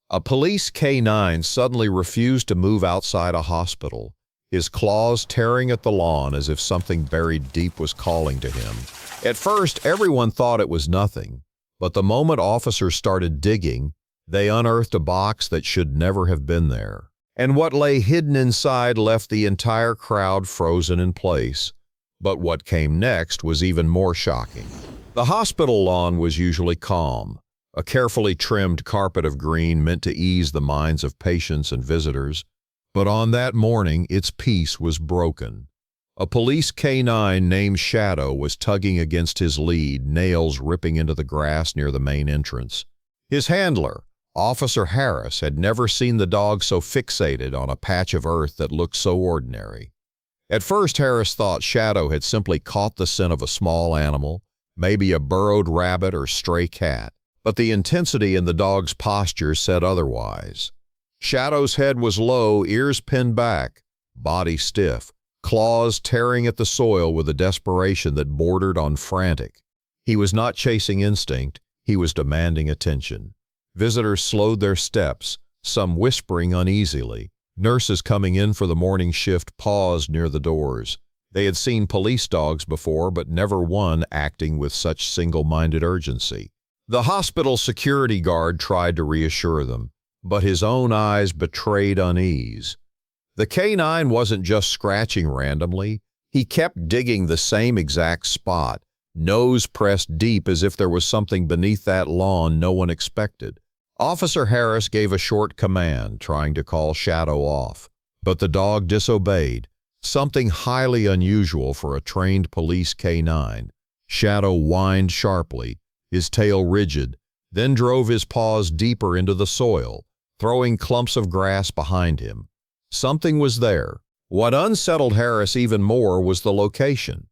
A police K-9 suddenly refused to move outside a hospital, his claws tearing at the lawn as if something buried deep was calling to him. At first, everyone thought it was nothing, but the moment officers started digging, they unearthed a box that should never have been there. And what lay hidden inside left the entire crowd frozen in place. But what came next was even more shocking. The hospital lawn was usually calm, a carefully trimmed carpet of green meant to ease the minds of patients and visitors. But on that morning, its peace was broken. A police K-9 named Shadow was tugging against his lead, nails ripping into the grass near the main entrance. His handler, Officer Harris, had never seen the dog so fixated on a patch of earth that looked so ordinary. At first, Harris thought Shadow had simply caught the scent of a small animal, maybe a burrowed rabbit or stray cat. But the intensity in the dog's posture said otherwise. Shadow's head was low, ears pinned back, body stiff, claws tearing at the soil with a desperation that bordered on frantic. He was not chasing instinct, he was demanding attention. Visitors slowed their steps, some whispering uneasily. Nurses coming in for the morning shift paused near the doors. They had seen police dogs before, but never one acting with such single-minded urgency. The hospital security guard tried to reassure them, but his own eyes betrayed unease. The K-9 wasn't just scratching randomly, he kept digging the same exact spot, nose pressed deep as if there was something beneath that lawn no one expected. Officer Harris gave a short command, trying to call Shadow off, but the dog disobeyed, something highly unusual for a trained police K-9. Shadow whined sharply, his tail rigid, then drove his paws deeper into the soil, throwing clumps of grass behind him. Something was there. What unsettled Harris even more was the location.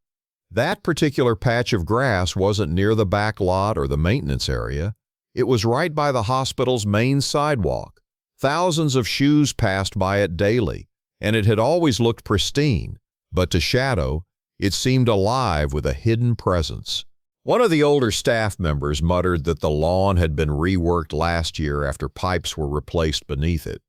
That particular patch of grass wasn't near the back lot or the maintenance area. It was right by the hospital's main sidewalk. Thousands of shoes passed by it daily, and it had always looked pristine. But to Shadow, it seemed alive with a hidden presence. One of the older staff members muttered that the lawn had been reworked last year after pipes were replaced beneath it.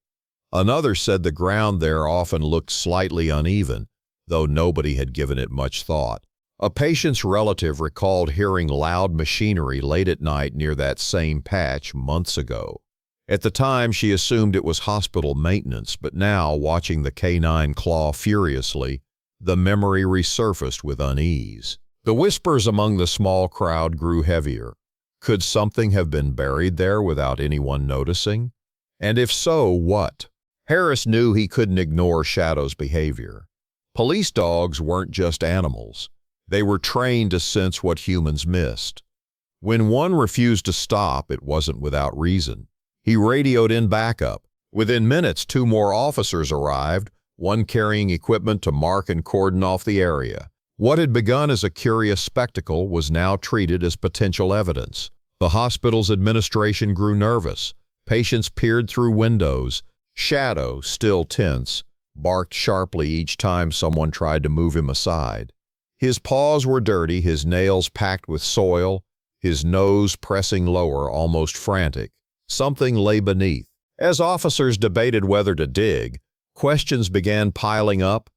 Another said the ground there often looked slightly uneven, though nobody had given it much thought. A patient's relative recalled hearing loud machinery late at night near that same patch months ago. At the time, she assumed it was hospital maintenance, but now, watching the K-9 claw furiously, the memory resurfaced with unease. The whispers among the small crowd grew heavier. Could something have been buried there without anyone noticing? And if so, what? Harris knew he couldn't ignore Shadow's behavior. Police dogs weren't just animals. They were trained to sense what humans missed. When one refused to stop, it wasn't without reason. He radioed in backup. Within minutes, 2 more officers arrived, one carrying equipment to mark and cordon off the area. What had begun as a curious spectacle was now treated as potential evidence. The hospital's administration grew nervous. Patients peered through windows. Shadow, still tense, barked sharply each time someone tried to move him aside. His paws were dirty, his nails packed with soil, his nose pressing lower, almost frantic. Something lay beneath. As officers debated whether to dig, questions began piling up.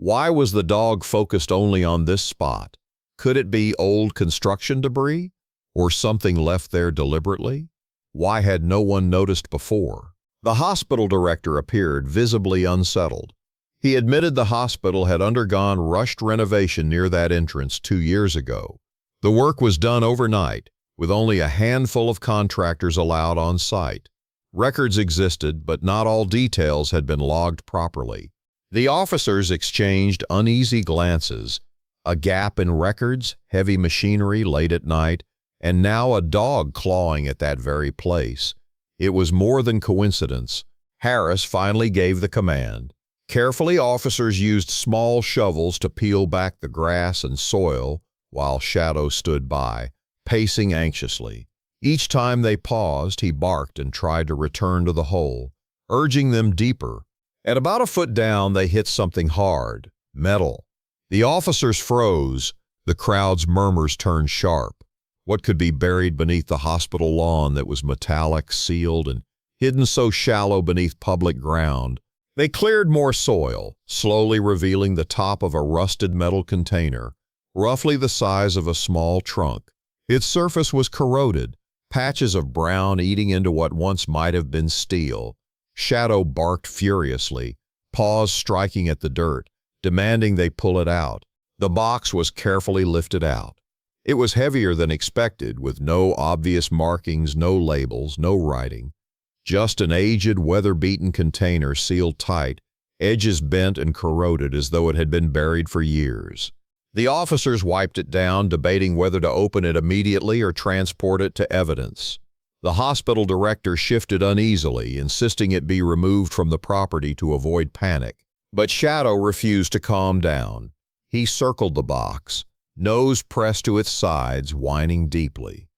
Why was the dog focused only on this spot? Could it be old construction debris? Or something left there deliberately? Why had no one noticed before? The hospital director appeared, visibly unsettled. He admitted the hospital had undergone rushed renovation near that entrance 2 years ago. The work was done overnight, with only a handful of contractors allowed on site. Records existed, but not all details had been logged properly. The officers exchanged uneasy glances, a gap in records, heavy machinery late at night, and now a dog clawing at that very place. It was more than coincidence. Harris finally gave the command. Carefully, officers used small shovels to peel back the grass and soil while Shadow stood by, pacing anxiously. Each time they paused, he barked and tried to return to the hole, urging them deeper. At about a foot down, they hit something hard, metal. The officers froze. The crowd's murmurs turned sharp. What could be buried beneath the hospital lawn that was metallic, sealed, and hidden so shallow beneath public ground. They cleared more soil, slowly revealing the top of a rusted metal container, roughly the size of a small trunk. Its surface was corroded, patches of brown eating into what once might have been steel. Shadow barked furiously, paws striking at the dirt, demanding they pull it out. The box was carefully lifted out. It was heavier than expected, with no obvious markings, no labels, no writing. Just an aged, weather-beaten container sealed tight, edges bent and corroded as though it had been buried for years. The officers wiped it down, debating whether to open it immediately or transport it to evidence. The hospital director shifted uneasily, insisting it be removed from the property to avoid panic. But Shadow refused to calm down. He circled the box, nose pressed to its sides, whining deeply.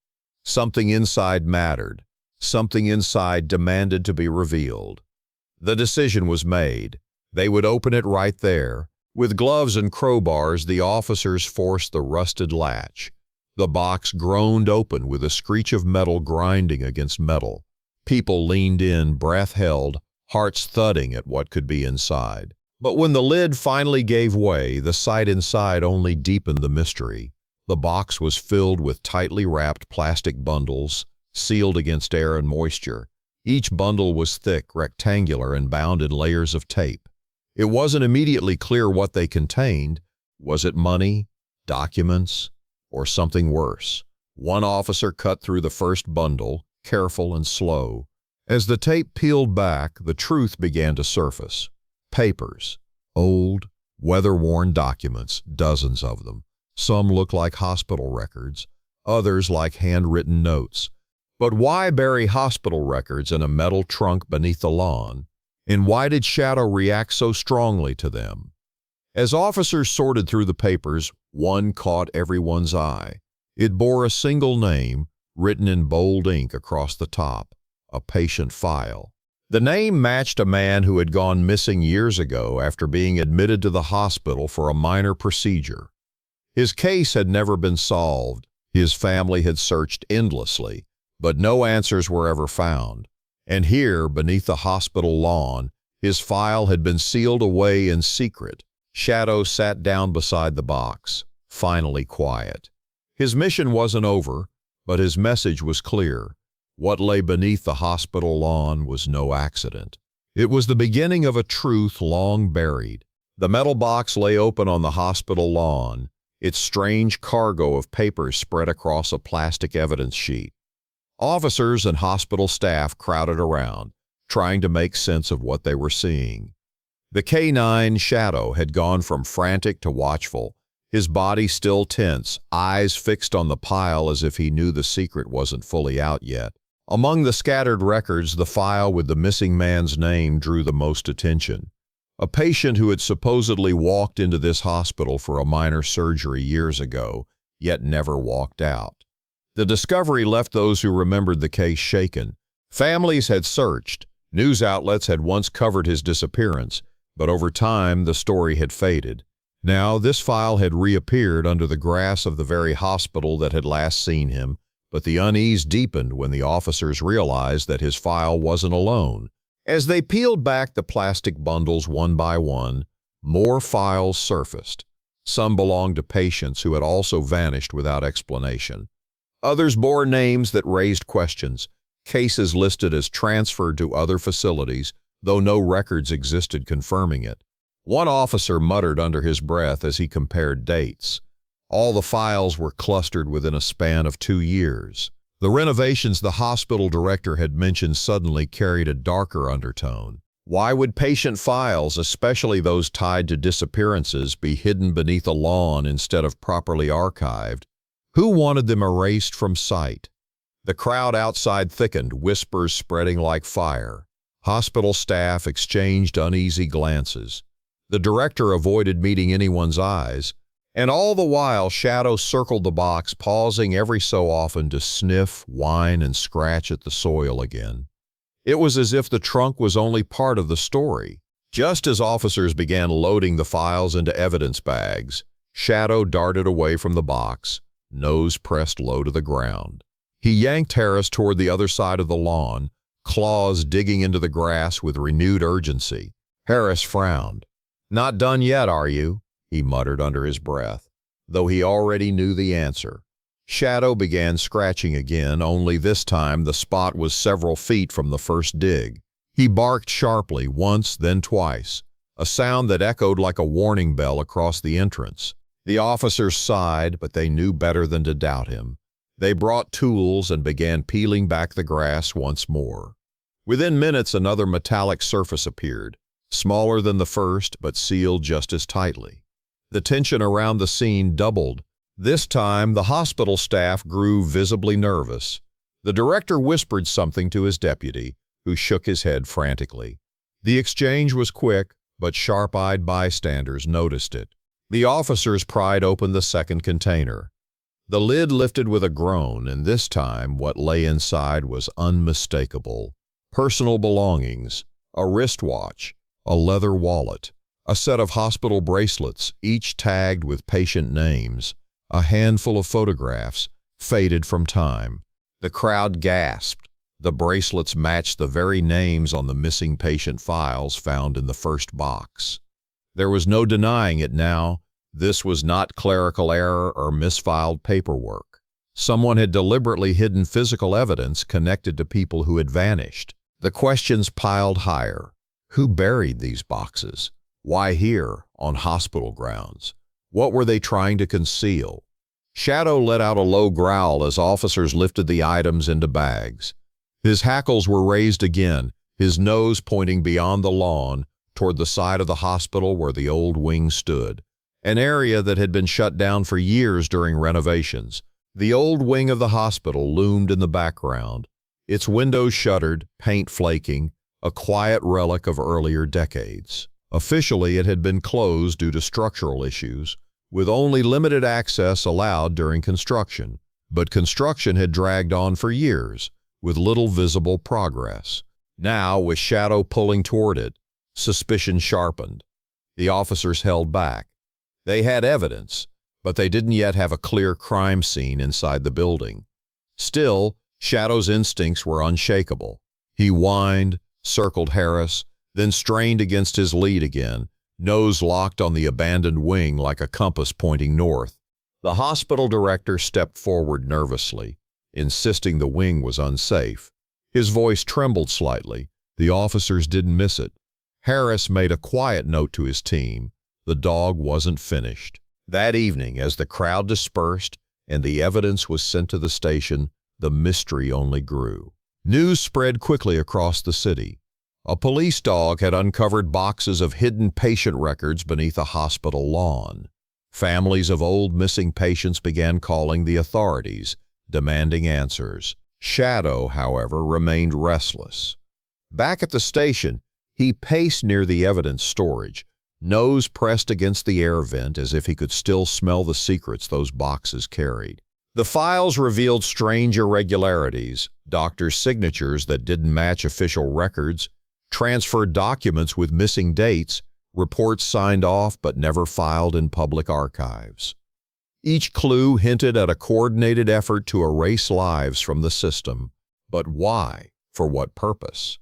Something inside mattered. Something inside demanded to be revealed. The decision was made. They would open it right there. With gloves and crowbars, the officers forced the rusted latch. The box groaned open with a screech of metal grinding against metal. People leaned in, breath held, hearts thudding at what could be inside. But when the lid finally gave way, the sight inside only deepened the mystery. The box was filled with tightly wrapped plastic bundles, sealed against air and moisture. Each bundle was thick, rectangular, and bound in layers of tape. It wasn't immediately clear what they contained. Was it money, documents, or something worse? One officer cut through the first bundle, careful and slow. As the tape peeled back, the truth began to surface. Papers, old, weather-worn documents, dozens of them. Some looked like hospital records, others like handwritten notes. But why bury hospital records in a metal trunk beneath the lawn? And why did Shadow react so strongly to them? As officers sorted through the papers, one caught everyone's eye. It bore a single name, written in bold ink across the top, a patient file. The name matched a man who had gone missing years ago after being admitted to the hospital for a minor procedure. His case had never been solved. His family had searched endlessly, but no answers were ever found. And here, beneath the hospital lawn, his file had been sealed away in secret. Shadow sat down beside the box, finally quiet. His mission wasn't over, but his message was clear. What lay beneath the hospital lawn was no accident. It was the beginning of a truth long buried. The metal box lay open on the hospital lawn, its strange cargo of papers spread across a plastic evidence sheet. Officers and hospital staff crowded around, trying to make sense of what they were seeing. The K9 Shadow had gone from frantic to watchful, his body still tense, eyes fixed on the pile as if he knew the secret wasn't fully out yet. Among the scattered records, the file with the missing man's name drew the most attention. A patient who had supposedly walked into this hospital for a minor surgery years ago, yet never walked out. The discovery left those who remembered the case shaken. Families had searched. News outlets had once covered his disappearance, but over time the story had faded. Now this file had reappeared under the grass of the very hospital that had last seen him, but the unease deepened when the officers realized that his file wasn't alone. As they peeled back the plastic bundles one by one, more files surfaced. Some belonged to patients who had also vanished without explanation. Others bore names that raised questions, cases listed as transferred to other facilities, though no records existed confirming it. One officer muttered under his breath as he compared dates. All the files were clustered within a span of 2 years. The renovations the hospital director had mentioned suddenly carried a darker undertone. Why would patient files, especially those tied to disappearances, be hidden beneath a lawn instead of properly archived? Who wanted them erased from sight? The crowd outside thickened, whispers spreading like fire. Hospital staff exchanged uneasy glances. The director avoided meeting anyone's eyes, and all the while Shadow circled the box, pausing every so often to sniff, whine, and scratch at the soil again. It was as if the trunk was only part of the story. Just as officers began loading the files into evidence bags, Shadow darted away from the box, nose pressed low to the ground. He yanked Harris toward the other side of the lawn, claws digging into the grass with renewed urgency. Harris frowned. "Not done yet, are you?" he muttered under his breath, though he already knew the answer. Shadow began scratching again, only this time the spot was several feet from the first dig. He barked sharply once, then twice, a sound that echoed like a warning bell across the entrance. The officers sighed, but they knew better than to doubt him. They brought tools and began peeling back the grass once more. Within minutes, another metallic surface appeared, smaller than the first, but sealed just as tightly. The tension around the scene doubled. This time, the hospital staff grew visibly nervous. The director whispered something to his deputy, who shook his head frantically. The exchange was quick, but sharp-eyed bystanders noticed it. The officers pried open the second container. The lid lifted with a groan, and this time what lay inside was unmistakable. Personal belongings, a wristwatch, a leather wallet, a set of hospital bracelets, each tagged with patient names, a handful of photographs, faded from time. The crowd gasped. The bracelets matched the very names on the missing patient files found in the first box. There was no denying it now. This was not clerical error or misfiled paperwork. Someone had deliberately hidden physical evidence connected to people who had vanished. The questions piled higher. Who buried these boxes? Why here, on hospital grounds? What were they trying to conceal? Shadow let out a low growl as officers lifted the items into bags. His hackles were raised again, his nose pointing beyond the lawn toward the side of the hospital where the old wing stood, an area that had been shut down for years during renovations. The old wing of the hospital loomed in the background, its windows shuttered, paint flaking, a quiet relic of earlier decades. Officially, it had been closed due to structural issues, with only limited access allowed during construction. But construction had dragged on for years, with little visible progress. Now, with Shadow pulling toward it, suspicion sharpened. The officers held back. They had evidence, but they didn't yet have a clear crime scene inside the building. Still, Shadow's instincts were unshakable. He whined, circled Harris, then strained against his lead again, nose locked on the abandoned wing like a compass pointing north. The hospital director stepped forward nervously, insisting the wing was unsafe. His voice trembled slightly. The officers didn't miss it. Harris made a quiet note to his team. The dog wasn't finished. That evening, as the crowd dispersed and the evidence was sent to the station, the mystery only grew. News spread quickly across the city. A police dog had uncovered boxes of hidden patient records beneath a hospital lawn. Families of old missing patients began calling the authorities, demanding answers. Shadow, however, remained restless. Back at the station, he paced near the evidence storage, nose pressed against the air vent as if he could still smell the secrets those boxes carried. The files revealed strange irregularities, doctors' signatures that didn't match official records, transferred documents with missing dates, reports signed off but never filed in public archives. Each clue hinted at a coordinated effort to erase lives from the system. But why? For what purpose?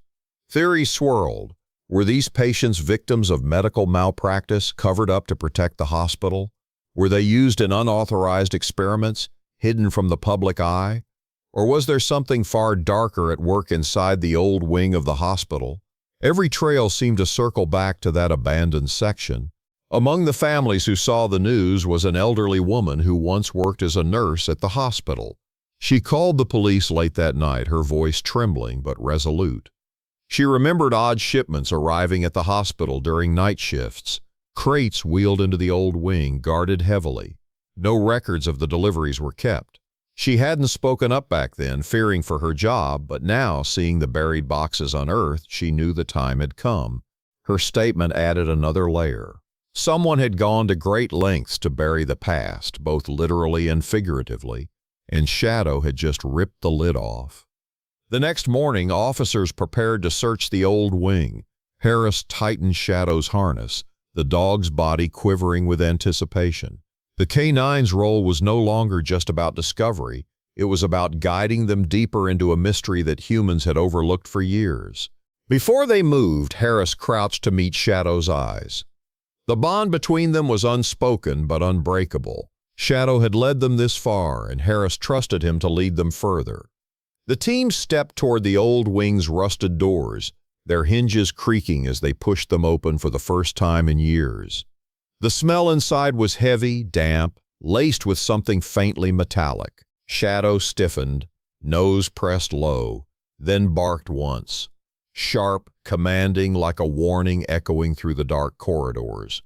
Theories swirled. Were these patients victims of medical malpractice covered up to protect the hospital? Were they used in unauthorized experiments, hidden from the public eye? Or was there something far darker at work inside the old wing of the hospital? Every trail seemed to circle back to that abandoned section. Among the families who saw the news was an elderly woman who once worked as a nurse at the hospital. She called the police late that night, her voice trembling but resolute. She remembered odd shipments arriving at the hospital during night shifts, crates wheeled into the old wing, guarded heavily. No records of the deliveries were kept. She hadn't spoken up back then, fearing for her job, but now, seeing the buried boxes unearthed, she knew the time had come. Her statement added another layer. Someone had gone to great lengths to bury the past, both literally and figuratively, and Shadow had just ripped the lid off. The next morning, officers prepared to search the old wing. Harris tightened Shadow's harness, the dog's body quivering with anticipation. The K-9's role was no longer just about discovery. It was about guiding them deeper into a mystery that humans had overlooked for years. Before they moved, Harris crouched to meet Shadow's eyes. The bond between them was unspoken but unbreakable. Shadow had led them this far, and Harris trusted him to lead them further. The team stepped toward the old wing's rusted doors, their hinges creaking as they pushed them open for the first time in years. The smell inside was heavy, damp, laced with something faintly metallic. Shadow stiffened, nose pressed low, then barked once. Sharp, commanding, like a warning echoing through the dark corridors.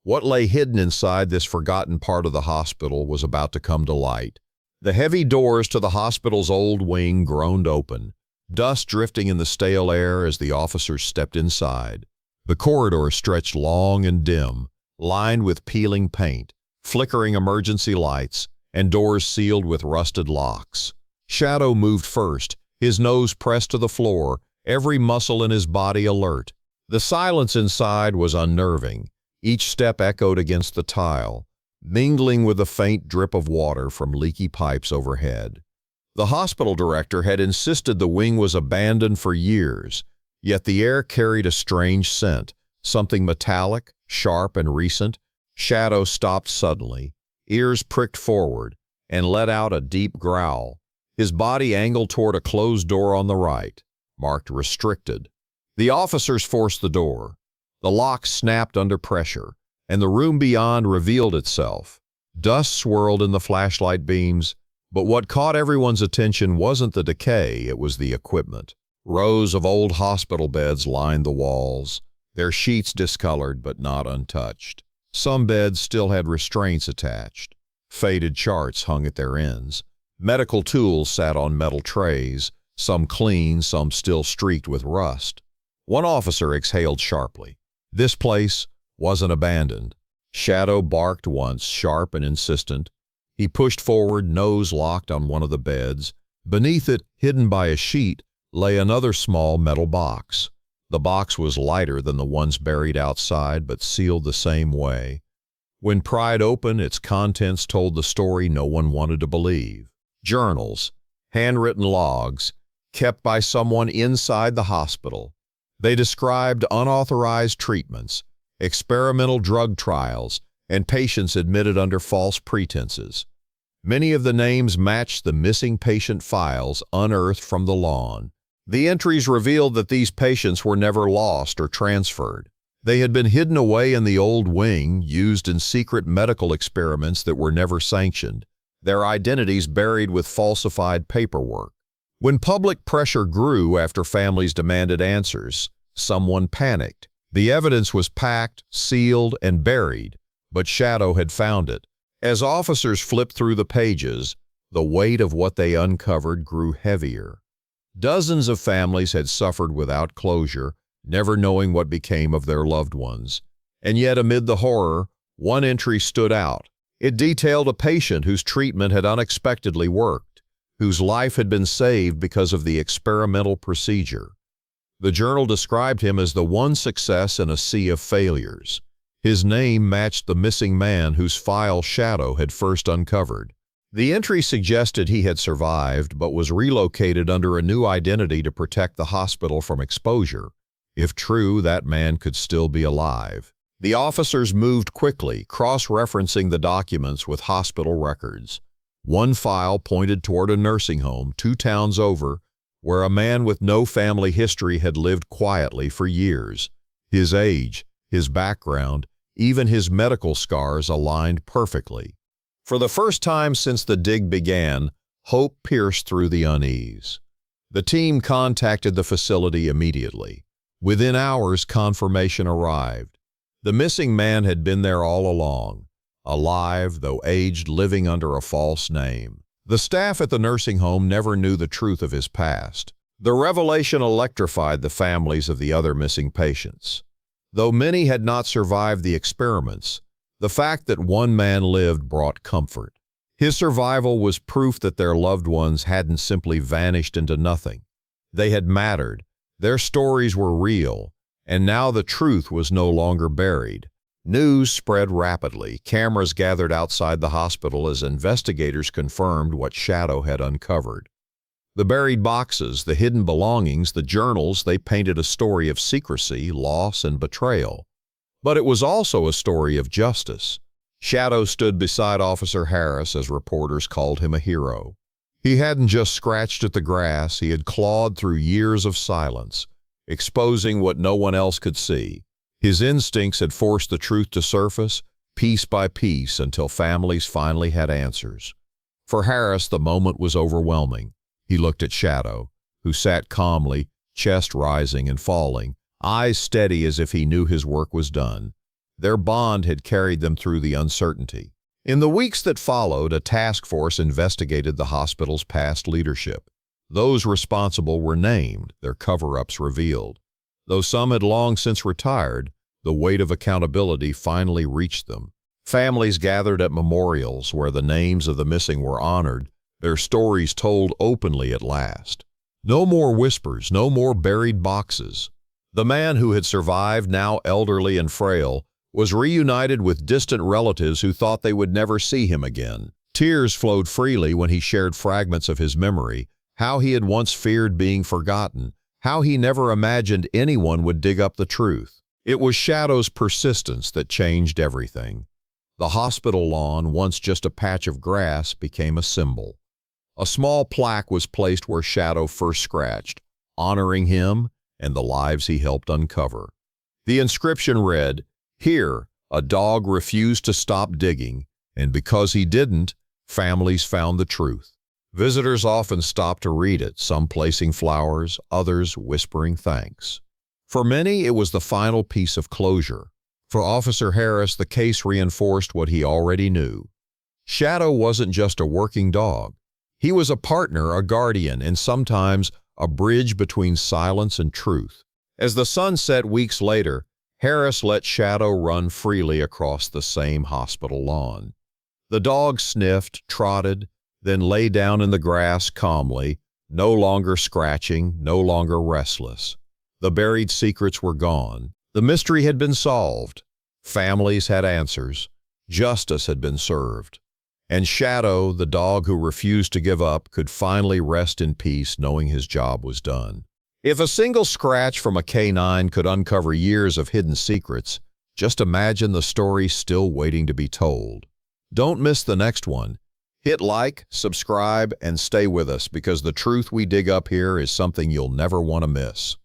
What lay hidden inside this forgotten part of the hospital was about to come to light. The heavy doors to the hospital's old wing groaned open, dust drifting in the stale air as the officers stepped inside. The corridor stretched long and dim, lined with peeling paint, flickering emergency lights, and doors sealed with rusted locks. Shadow moved first, his nose pressed to the floor, every muscle in his body alert. The silence inside was unnerving. Each step echoed against the tile, mingling with the faint drip of water from leaky pipes overhead. The hospital director had insisted the wing was abandoned for years, yet the air carried a strange scent, something metallic, sharp, and recent. Shadow stopped suddenly, ears pricked forward, and let out a deep growl. His body angled toward a closed door on the right, marked restricted. The officers forced the door. The lock snapped under pressure, and the room beyond revealed itself. Dust swirled in the flashlight beams, but what caught everyone's attention wasn't the decay, it was the equipment. Rows of old hospital beds lined the walls, their sheets discolored but not untouched. Some beds still had restraints attached. Faded charts hung at their ends. Medical tools sat on metal trays, some clean, some still streaked with rust. One officer exhaled sharply. This place wasn't abandoned. Shadow barked once, sharp and insistent. He pushed forward, nose locked on one of the beds. Beneath it, hidden by a sheet, lay another small metal box. The box was lighter than the ones buried outside, but sealed the same way. When pried open, its contents told the story no one wanted to believe. Journals, handwritten logs, kept by someone inside the hospital. They described unauthorized treatments, experimental drug trials, and patients admitted under false pretenses. Many of the names matched the missing patient files unearthed from the lawn. The entries revealed that these patients were never lost or transferred. They had been hidden away in the old wing, used in secret medical experiments that were never sanctioned, their identities buried with falsified paperwork. When public pressure grew after families demanded answers, someone panicked. The evidence was packed, sealed, and buried, but Shadow had found it. As officers flipped through the pages, the weight of what they uncovered grew heavier. Dozens of families had suffered without closure, never knowing what became of their loved ones. And yet, amid the horror, one entry stood out. It detailed a patient whose treatment had unexpectedly worked, whose life had been saved because of the experimental procedure. The journal described him as the one success in a sea of failures. His name matched the missing man whose file Shadow had first uncovered. The entry suggested he had survived but was relocated under a new identity to protect the hospital from exposure. If true, that man could still be alive. The officers moved quickly, cross-referencing the documents with hospital records. One file pointed toward a nursing home 2 towns over, where a man with no family history had lived quietly for years. His age, his background, even his medical scars aligned perfectly. For the first time since the dig began, hope pierced through the unease. The team contacted the facility immediately. Within hours, confirmation arrived. The missing man had been there all along, alive, though aged, living under a false name. The staff at the nursing home never knew the truth of his past. The revelation electrified the families of the other missing patients. Though many had not survived the experiments, the fact that one man lived brought comfort. His survival was proof that their loved ones hadn't simply vanished into nothing. They had mattered. Their stories were real, and now the truth was no longer buried. News spread rapidly. Cameras gathered outside the hospital as investigators confirmed what Shadow had uncovered. The buried boxes, the hidden belongings, the journals, they painted a story of secrecy, loss, and betrayal. But it was also a story of justice. Shadow stood beside Officer Harris as reporters called him a hero. He hadn't just scratched at the grass, he had clawed through years of silence, exposing what no one else could see. His instincts had forced the truth to surface, piece by piece, until families finally had answers. For Harris, the moment was overwhelming. He looked at Shadow, who sat calmly, chest rising and falling, eyes steady as if he knew his work was done. Their bond had carried them through the uncertainty. In the weeks that followed, a task force investigated the hospital's past leadership. Those responsible were named, their cover-ups revealed. Though some had long since retired, the weight of accountability finally reached them. Families gathered at memorials where the names of the missing were honored, their stories told openly at last. No more whispers, no more buried boxes. The man who had survived, now elderly and frail, was reunited with distant relatives who thought they would never see him again. Tears flowed freely when he shared fragments of his memory, how he had once feared being forgotten, how he never imagined anyone would dig up the truth. It was Shadow's persistence that changed everything. The hospital lawn, once just a patch of grass, became a symbol. A small plaque was placed where Shadow first scratched, honoring him and the lives he helped uncover. The inscription read, "Here, a dog refused to stop digging, and because he didn't, families found the truth." Visitors often stopped to read it, some placing flowers, others whispering thanks. For many, it was the final piece of closure. For Officer Harris, the case reinforced what he already knew. Shadow wasn't just a working dog. He was a partner, a guardian, and sometimes a bridge between silence and truth. As the sun set weeks later, Harris let Shadow run freely across the same hospital lawn. The dog sniffed, trotted, then lay down in the grass calmly, no longer scratching, no longer restless. The buried secrets were gone. The mystery had been solved. Families had answers. Justice had been served. And Shadow, the dog who refused to give up, could finally rest in peace knowing his job was done. If a single scratch from a canine could uncover years of hidden secrets, just imagine the story still waiting to be told. Don't miss the next one. Hit like, subscribe, and stay with us because the truth we dig up here is something you'll never want to miss.